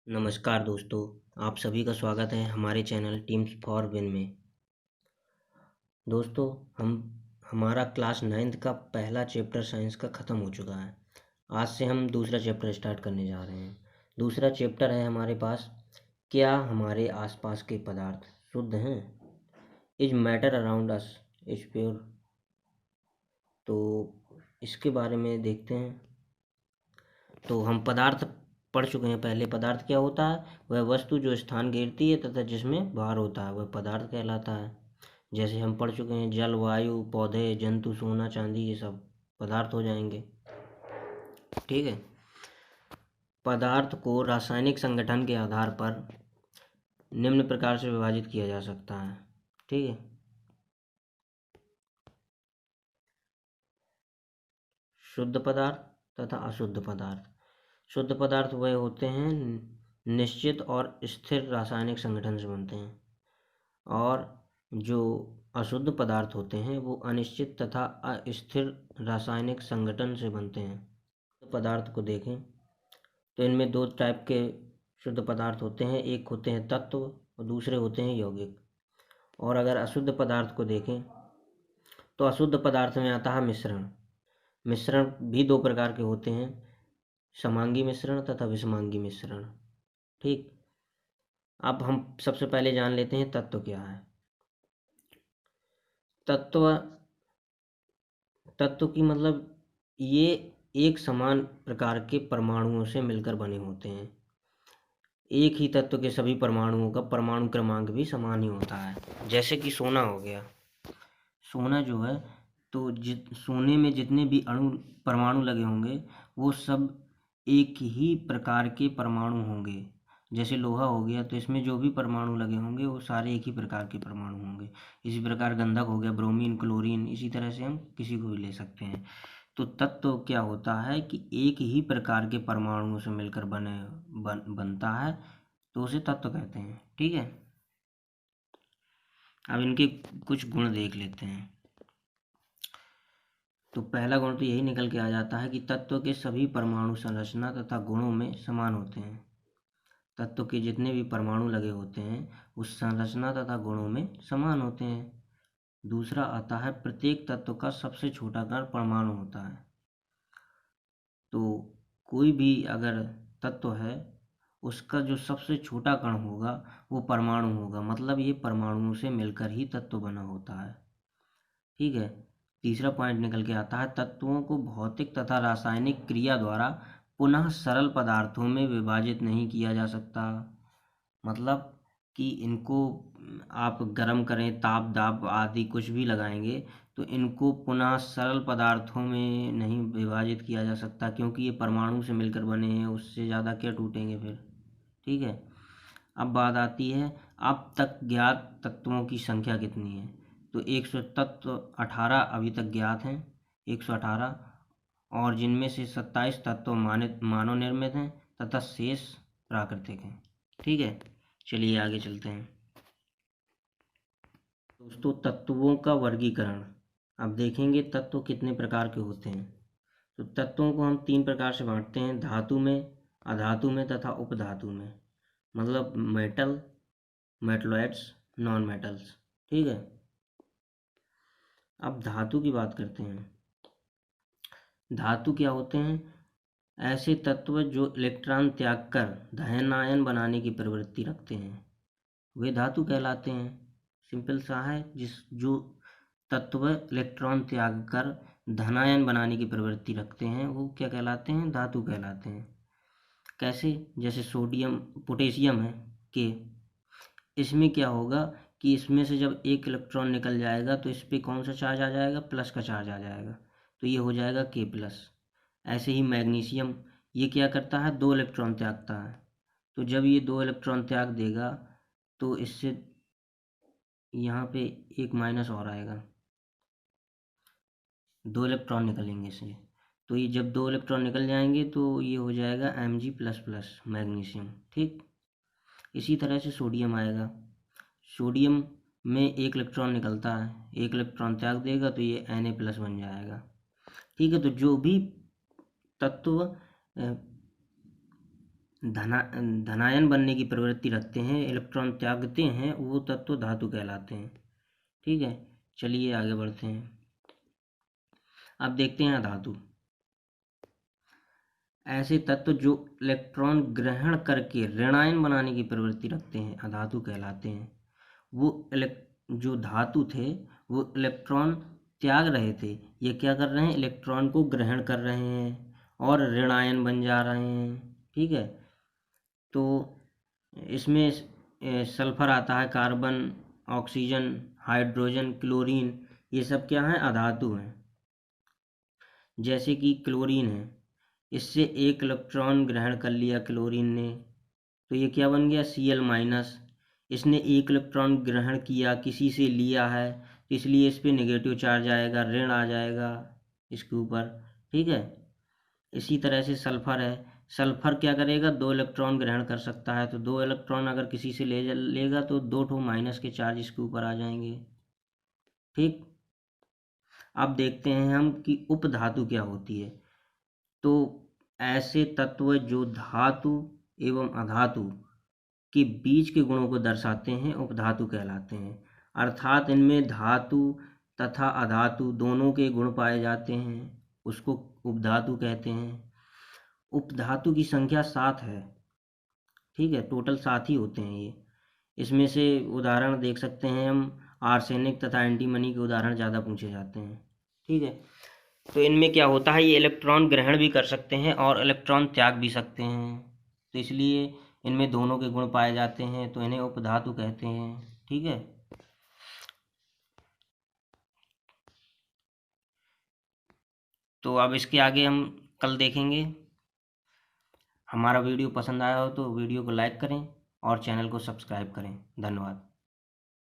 नमस्कार दोस्तों, आप सभी का स्वागत है हमारे चैनल टीम्स फॉर विन में। दोस्तों, हमारा क्लास 9th का पहला चैप्टर साइंस का ख़त्म हो चुका है। आज से हम दूसरा चैप्टर स्टार्ट करने जा रहे हैं। दूसरा चैप्टर है हमारे पास, क्या हमारे आसपास के पदार्थ शुद्ध हैं? Is matter around us is pure? तो इसके बारे में देखते हैं। तो हम पदार्थ पढ़ चुके हैं पहले। पदार्थ क्या होता है? वह वस्तु जो स्थान घेरती है तथा जिसमें भार होता है वह पदार्थ कहलाता है। जैसे हम पढ़ चुके हैं, जल, वायु, पौधे, जंतु, सोना, चांदी, ये सब पदार्थ हो जाएंगे। ठीक है। पदार्थ को रासायनिक संगठन के आधार पर निम्न प्रकार से विभाजित किया जा सकता है। ठीक है। शुद्ध पदार्थ तथा अशुद्ध पदार्थ। शुद्ध पदार्थ वह होते हैं निश्चित और स्थिर रासायनिक संगठन से बनते हैं, और जो अशुद्ध पदार्थ होते हैं वो अनिश्चित तथा अस्थिर रासायनिक संगठन से बनते हैं। पदार्थ को देखें तो इनमें दो टाइप के शुद्ध पदार्थ होते हैं, एक होते हैं तत्व और दूसरे होते हैं यौगिक। और अगर अशुद्ध पदार्थ को देखें तो अशुद्ध पदार्थ में आता है मिश्रण। मिश्रण भी दो प्रकार के होते हैं, समांगी मिश्रण तथा विषमांगी मिश्रण। ठीक। अब हम सबसे पहले जान लेते हैं तत्व क्या है। तत्व तत्व की मतलब ये एक समान प्रकार के परमाणुओं से मिलकर बने होते हैं। एक ही तत्व के सभी परमाणुओं का परमाणु क्रमांक भी समान ही होता है। जैसे कि सोना हो गया। सोना जो है, तो सोने में जितने भी परमाणु लगे होंगे वो सब एक ही प्रकार के परमाणु होंगे। जैसे लोहा हो गया, तो इसमें जो भी परमाणु लगे होंगे वो सारे एक ही प्रकार के परमाणु होंगे। इसी प्रकार गंधक हो गया, ब्रोमीन, क्लोरीन, इसी तरह से हम किसी को भी ले सकते हैं। तो तत्व क्या होता है कि एक ही प्रकार के परमाणुओं से मिलकर बनता है, तो उसे तत्व कहते हैं। ठीक है। अब इनके कुछ गुण देख लेते हैं। तो पहला गुण तो यही निकल के आ जाता है कि तत्व के सभी परमाणु संरचना तथा गुणों में समान होते हैं। तत्व के जितने भी परमाणु लगे होते हैं उस संरचना तथा गुणों में समान होते हैं। दूसरा आता है, प्रत्येक तत्व का सबसे छोटा कण परमाणु होता है। तो कोई भी अगर तत्व है उसका जो सबसे छोटा कण होगा वो परमाणु होगा, मतलब ये परमाणुओं से मिलकर ही तत्व बना होता है। ठीक है। तीसरा पॉइंट निकल के आता है, तत्वों को भौतिक तथा रासायनिक क्रिया द्वारा पुनः सरल पदार्थों में विभाजित नहीं किया जा सकता। मतलब कि इनको आप गर्म करें, ताप दाब आदि कुछ भी लगाएंगे तो इनको पुनः सरल पदार्थों में नहीं विभाजित किया जा सकता, क्योंकि ये परमाणु से मिलकर बने हैं, उससे ज़्यादा क्या टूटेंगे फिर। ठीक है। अब बात आती है, अब तक ज्ञात तत्वों की संख्या कितनी है। तो 118 अभी तक ज्ञात हैं, 118, और जिनमें से 27 तत्व मानव निर्मित हैं तथा शेष प्राकृतिक हैं। ठीक है। चलिए आगे चलते हैं। दोस्तों, तत्वों का वर्गीकरण। अब देखेंगे तत्व कितने प्रकार के होते हैं। तो तत्वों को हम 3 प्रकार से बांटते हैं, धातु में, अधातु में तथा उपधातु में। मतलब मेटल, मेटलॉइड्स, नॉन मेटल्स। ठीक है। अब धातु की बात करते हैं। धातु क्या होते हैं? ऐसे तत्व जो इलेक्ट्रॉन त्याग कर धनायन बनाने की प्रवृत्ति रखते हैं वे धातु कहलाते हैं। सिंपल सा है, जो तत्व इलेक्ट्रॉन त्याग कर धनायन बनाने की प्रवृत्ति रखते हैं वो क्या कहलाते हैं? धातु कहलाते हैं। कैसे? जैसे सोडियम, पोटेशियम है के, इसमें क्या होगा कि इसमें से जब एक इलेक्ट्रॉन निकल जाएगा तो इस पर कौन सा चार्ज आ जाएगा? प्लस का चार्ज आ जाएगा, तो ये हो जाएगा के प्लस। ऐसे ही मैग्नीशियम, ये क्या करता है? 2 इलेक्ट्रॉन त्यागता है, तो जब ये 2 इलेक्ट्रॉन त्याग देगा तो इससे यहाँ पे एक माइनस और आएगा, 2 इलेक्ट्रॉन निकलेंगे इससे। तो ये जब 2 इलेक्ट्रॉन निकल जाएंगे तो ये हो जाएगा Mg प्लस प्लस मैग्नीशियम। ठीक। इसी तरह से सोडियम आएगा। सोडियम में एक इलेक्ट्रॉन निकलता है, एक इलेक्ट्रॉन त्याग देगा तो ये Na प्लस बन जाएगा। ठीक है। तो जो भी तत्व धनायन बनने की प्रवृत्ति रखते हैं, इलेक्ट्रॉन त्यागते हैं, वो तत्व धातु कहलाते हैं। ठीक है, चलिए आगे बढ़ते हैं। अब देखते हैं धातु। ऐसे तत्व जो इलेक्ट्रॉन ग्रहण करके ऋणायन बनाने की प्रवृत्ति रखते हैं अधातु कहलाते हैं। वो जो धातु थे वो इलेक्ट्रॉन त्याग रहे थे, ये क्या कर रहे हैं, इलेक्ट्रॉन को ग्रहण कर रहे हैं और ऋणायन बन जा रहे हैं। ठीक है, तो इसमें सल्फर आता है, कार्बन, ऑक्सीजन, हाइड्रोजन, क्लोरीन, ये सब क्या हैं, अधातु हैं। जैसे कि क्लोरीन है, इससे एक इलेक्ट्रॉन ग्रहण कर लिया क्लोरीन ने, तो ये क्या बन गया, Cl-। इसने एक इलेक्ट्रॉन ग्रहण किया, किसी से लिया है, तो इसलिए इस पर नेगेटिव चार्ज आएगा, ऋण आ जाएगा इसके ऊपर। ठीक है, इसी तरह से सल्फर है, सल्फर क्या करेगा, 2 इलेक्ट्रॉन ग्रहण कर सकता है, तो 2 इलेक्ट्रॉन अगर किसी से लेगा तो 2 ठो माइनस के चार्ज इसके ऊपर आ जाएंगे। ठीक, अब देखते हैं हम कि उपधातु क्या होती है। तो ऐसे तत्व जो धातु एवं अधातु के बीच के गुणों को दर्शाते हैं उपधातु कहलाते हैं। अर्थात इनमें धातु तथा अधातु दोनों के गुण पाए जाते हैं, उसको उपधातु कहते हैं। उपधातु की संख्या 7 है। ठीक है, टोटल 7 ही होते हैं ये। इसमें से उदाहरण देख सकते हैं हम, आर्सेनिक तथा एंटीमनी के उदाहरण ज़्यादा पूछे जाते हैं। ठीक है, तो इनमें क्या होता है, ये इलेक्ट्रॉन ग्रहण भी कर सकते हैं और इलेक्ट्रॉन त्याग भी सकते हैं, तो इसलिए इनमें दोनों के गुण पाए जाते हैं, तो इन्हें उपधातु कहते हैं। ठीक है, तो अब इसके आगे हम कल देखेंगे। हमारा वीडियो पसंद आया हो तो वीडियो को लाइक करें और चैनल को सब्सक्राइब करें। धन्यवाद।